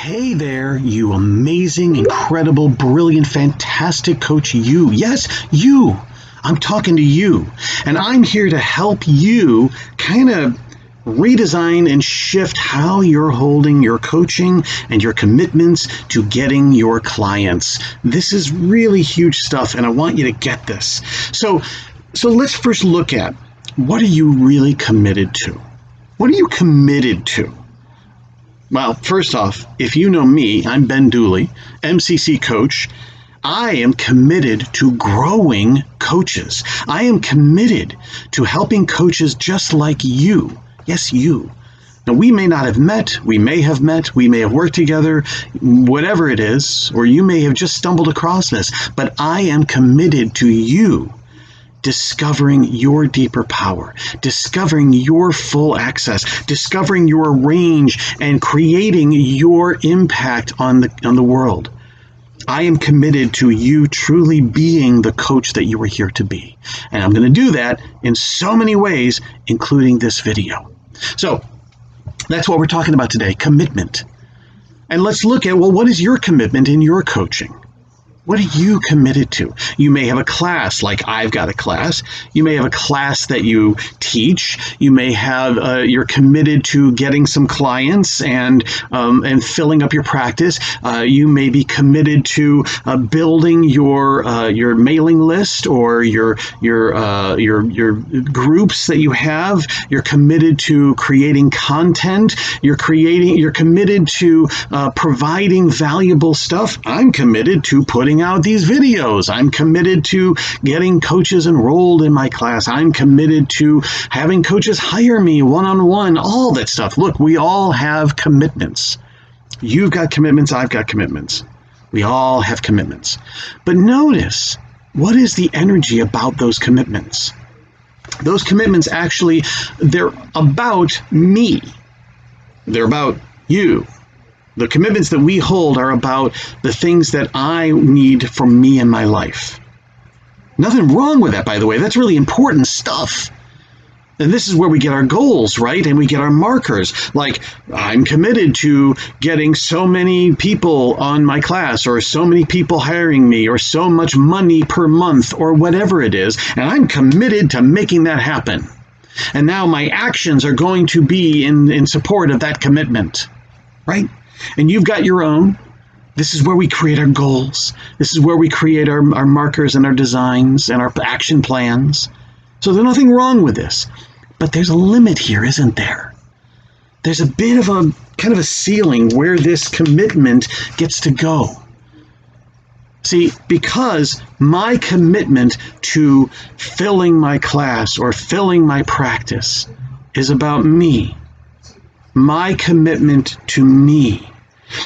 Hey there, you amazing, incredible, brilliant, fantastic coach, you. Yes, you. I'm talking to you. And I'm here to help you kind of redesign and shift how you're holding your coaching and your commitments to getting your clients. This is really huge stuff, and I want you to get this. So let's first look at, what are you really committed to? What are you committed to? Well, first off, if you know me, I'm Ben Dooley, MCC coach. I am committed to growing coaches. I am committed to helping coaches just like you. Yes, you. Now, we may not have met, we may have worked together, whatever it is, or you may have just stumbled across this, but I am committed to you discovering your deeper power, discovering your full access, discovering your range, and creating your impact on the world. I am committed to you truly being the coach that you are here to be. And I'm going to do that in so many ways, including this video. So that's what we're talking about today, commitment. And let's look at, well, what is your commitment in your coaching? What are you committed to? You may have a class, like I've got a class. You may have a class that you teach. You may have, you're committed to getting some clients and filling up your practice. You may be committed to building your mailing list or your groups that you have. You're committed to creating content. You're committed to providing valuable stuff. I'm committed to putting out these videos. I'm committed to getting coaches enrolled in my class. I'm committed to having coaches hire me one-on-one, all that stuff. Look, we all have commitments. You've got commitments. I've got commitments. We all have commitments. But notice, what is the energy about those commitments? Those commitments actually, they're about me. They're about you. The commitments that we hold are about the things that I need for me in my life. Nothing wrong with that, by the way. That's really important stuff. And this is where we get our goals, right? And we get our markers. Like, I'm committed to getting so many people on my class, or so many people hiring me, or so much money per month, or whatever it is. And I'm committed to making that happen. And now my actions are going to be in support of that commitment, right? And you've got your own. This is where we create our goals. This is where we create our markers and our designs and our action plans. So there's nothing wrong with this. But there's a limit here, isn't there? There's a bit of a kind of a ceiling where this commitment gets to go. See, because my commitment to filling my class or filling my practice is about me. My commitment to me.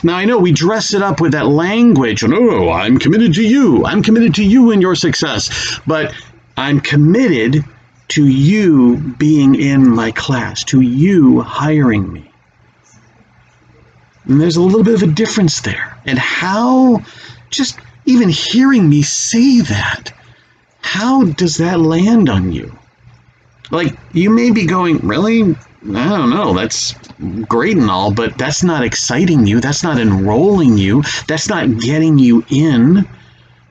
Now, I know we dress it up with that language. Oh, I'm committed to you. I'm committed to you and your success. But I'm committed to you being in my class, to you hiring me. And there's a little bit of a difference there. And how, just even hearing me say that, how does that land on you? Like, you may be going, really? I don't know, that's great and all, but that's not exciting you. That's not enrolling you. That's not getting you in.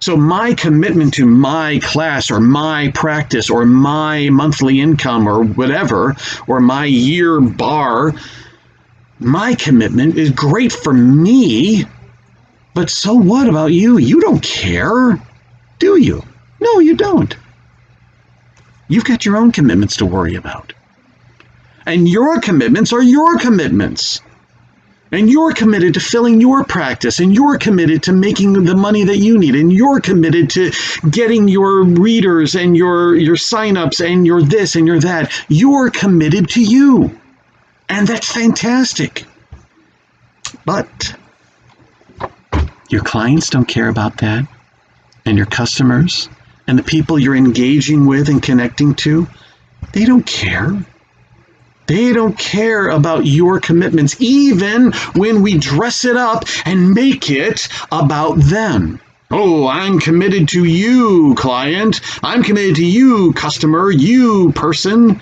So my commitment to my class or my practice or my monthly income or whatever, or my year bar, my commitment is great for me. But so what about you? You don't care, do you? No, you don't. You've got your own commitments to worry about. And your commitments are your commitments. And you're committed to filling your practice, and you're committed to making the money that you need, and you're committed to getting your readers and your signups and your this and your that. You're committed to you. And that's fantastic. But your clients don't care about that. And your customers and the people you're engaging with and connecting to, they don't care. They don't care about your commitments, even when we dress it up and make it about them. Oh, I'm committed to you, client. I'm committed to you, customer, you person.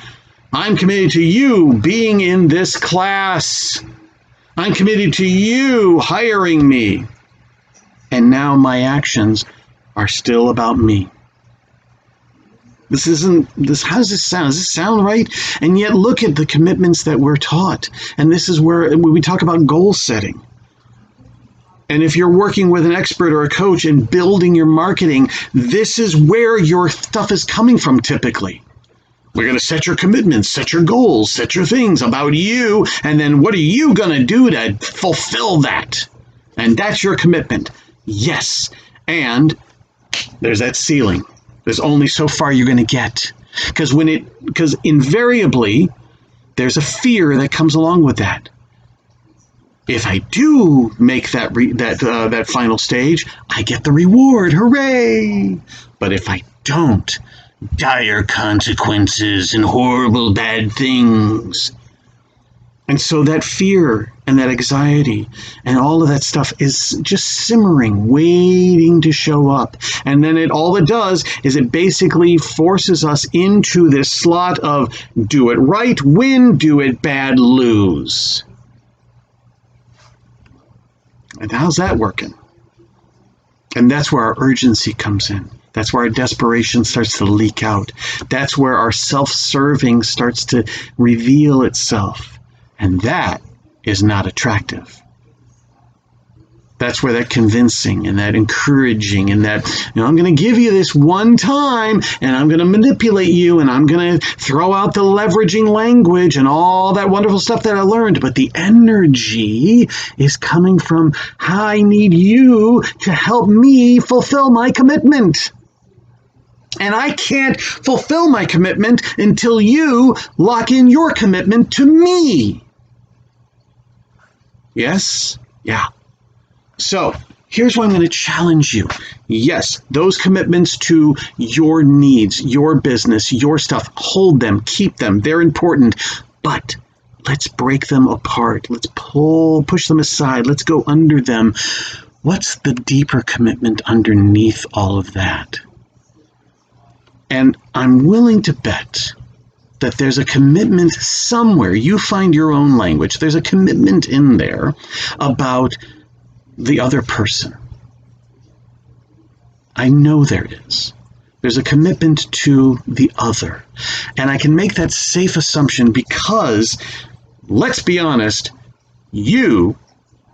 I'm committed to you being in this class. I'm committed to you hiring me. And now my actions are still about me. How does this sound? Does this sound right? And yet look at the commitments that we're taught. And this is where we talk about goal setting. And if you're working with an expert or a coach and building your marketing, this is where your stuff is coming from typically. We're going to set your commitments, set your goals, set your things about you, and then what are you going to do to fulfill that? And that's your commitment. Yes. And there's that ceiling. There's only so far you're going to get. Because invariably, there's a fear that comes along with that. If I do make that final stage, I get the reward. Hooray! But if I don't, dire consequences and horrible bad things. And so that fear and that anxiety and all of that stuff is just simmering, waiting to show up. And then all it does is it basically forces us into this slot of do it right, win, do it bad, lose. And how's that working? And that's where our urgency comes in. That's where our desperation starts to leak out. That's where our self-serving starts to reveal itself. And that is not attractive. That's where that convincing and that encouraging and that, I'm going to give you this one time and I'm going to manipulate you and I'm going to throw out the leveraging language and all that wonderful stuff that I learned. But the energy is coming from, I need you to help me fulfill my commitment. And I can't fulfill my commitment until you lock in your commitment to me. Yes? Yeah. So here's where I'm going to challenge you. Yes, those commitments to your needs, your business, your stuff, hold them, keep them. They're important. But let's break them apart. Let's push them aside. Let's go under them. What's the deeper commitment underneath all of that? And I'm willing to bet that there's a commitment somewhere. You find your own language. There's a commitment in there about the other person. I know there is. There's a commitment to the other. And I can make that safe assumption because, let's be honest,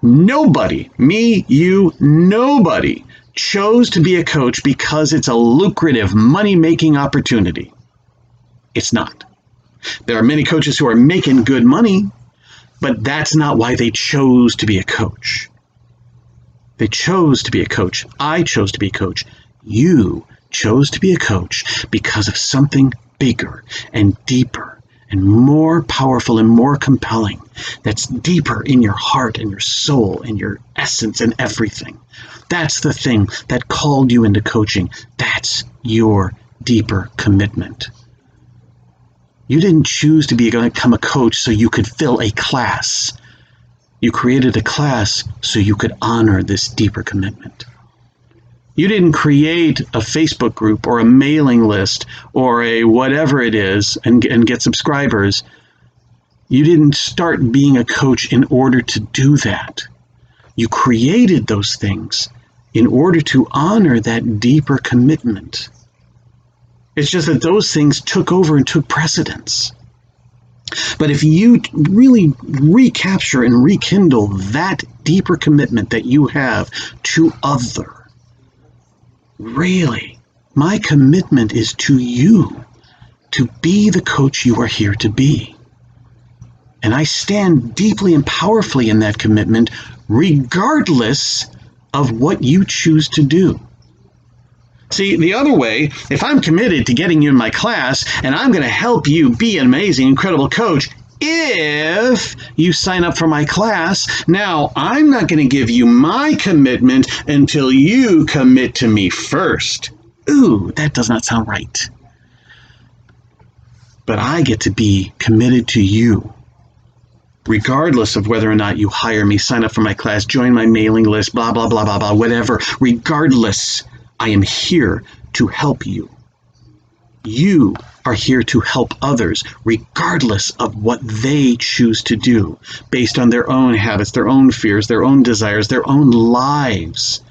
nobody chose to be a coach because it's a lucrative money-making opportunity. It's not. There are many coaches who are making good money, but that's not why they chose to be a coach. They chose to be a coach. I chose to be a coach. You chose to be a coach because of something bigger and deeper and more powerful and more compelling that's deeper in your heart and your soul and your essence and everything. That's the thing that called you into coaching. That's your deeper commitment. You didn't choose to become a coach so you could fill a class. You created a class so you could honor this deeper commitment. You didn't create a Facebook group or a mailing list or a whatever it is and get subscribers. You didn't start being a coach in order to do that. You created those things in order to honor that deeper commitment. It's just that those things took over and took precedence. But if you really recapture and rekindle that deeper commitment that you have to other, really, my commitment is to you, to be the coach you are here to be. And I stand deeply and powerfully in that commitment, regardless of what you choose to do. See, the other way, if I'm committed to getting you in my class and I'm going to help you be an amazing, incredible coach, if you sign up for my class, now I'm not going to give you my commitment until you commit to me first. Ooh, that does not sound right. But I get to be committed to you, regardless of whether or not you hire me, sign up for my class, join my mailing list, blah, blah, blah, blah, blah, whatever. Regardless, I am here to help you. You are here to help others regardless of what they choose to do based on their own habits, their own fears, their own desires, their own lives.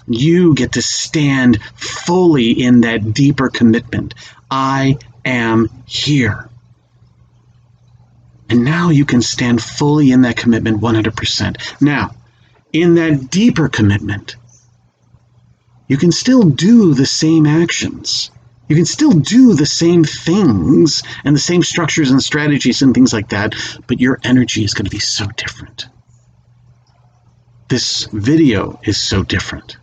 You get to stand fully in that deeper commitment. I am here. And now you can stand fully in that commitment 100%. Now, in that deeper commitment, you can still do the same actions. You can still do the same things and the same structures and strategies and things like that, but your energy is going to be so different. This video is so different.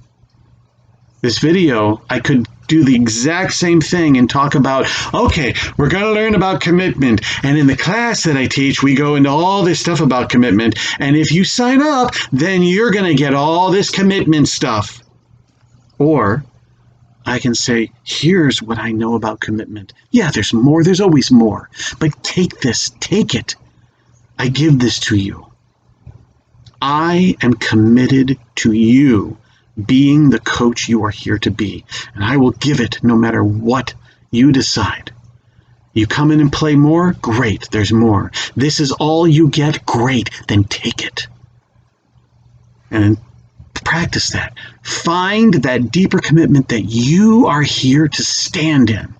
This video, I could do the exact same thing and talk about, okay, we're going to learn about commitment. And in the class that I teach, we go into all this stuff about commitment. And if you sign up, then you're going to get all this commitment stuff. Or I can say, here's what I know about commitment. Yeah, there's more. There's always more. But take this. Take it. I give this to you. I am committed to you being the coach you are here to be. And I will give it no matter what you decide. You come in and play more? Great, there's more. This is all you get? Great, then take it. And practice that. Find that deeper commitment that you are here to stand in.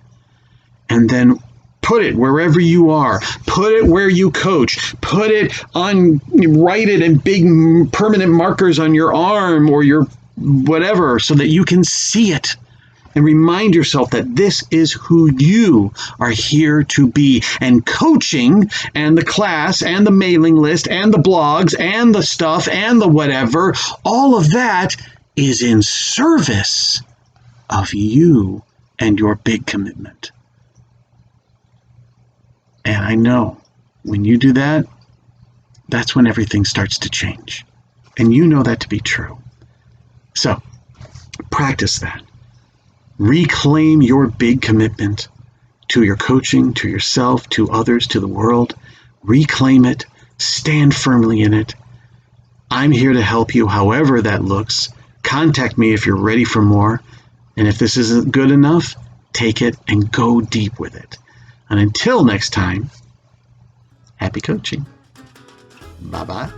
And then put it wherever you are. Put it where you coach. Put it on, write it in big permanent markers on your arm or your whatever, so that you can see it and remind yourself that this is who you are here to be. And coaching and the class and the mailing list and the blogs and the stuff and the whatever, all of that is in service of you and your big commitment. And I know when you do that, that's when everything starts to change. And you know that to be true. So, practice that. Reclaim your big commitment to your coaching, to yourself, to others, to the world. Reclaim it. Stand firmly in it. I'm here to help you however that looks. Contact me if you're ready for more. And if this isn't good enough, take it and go deep with it. And until next time, happy coaching. Bye-bye.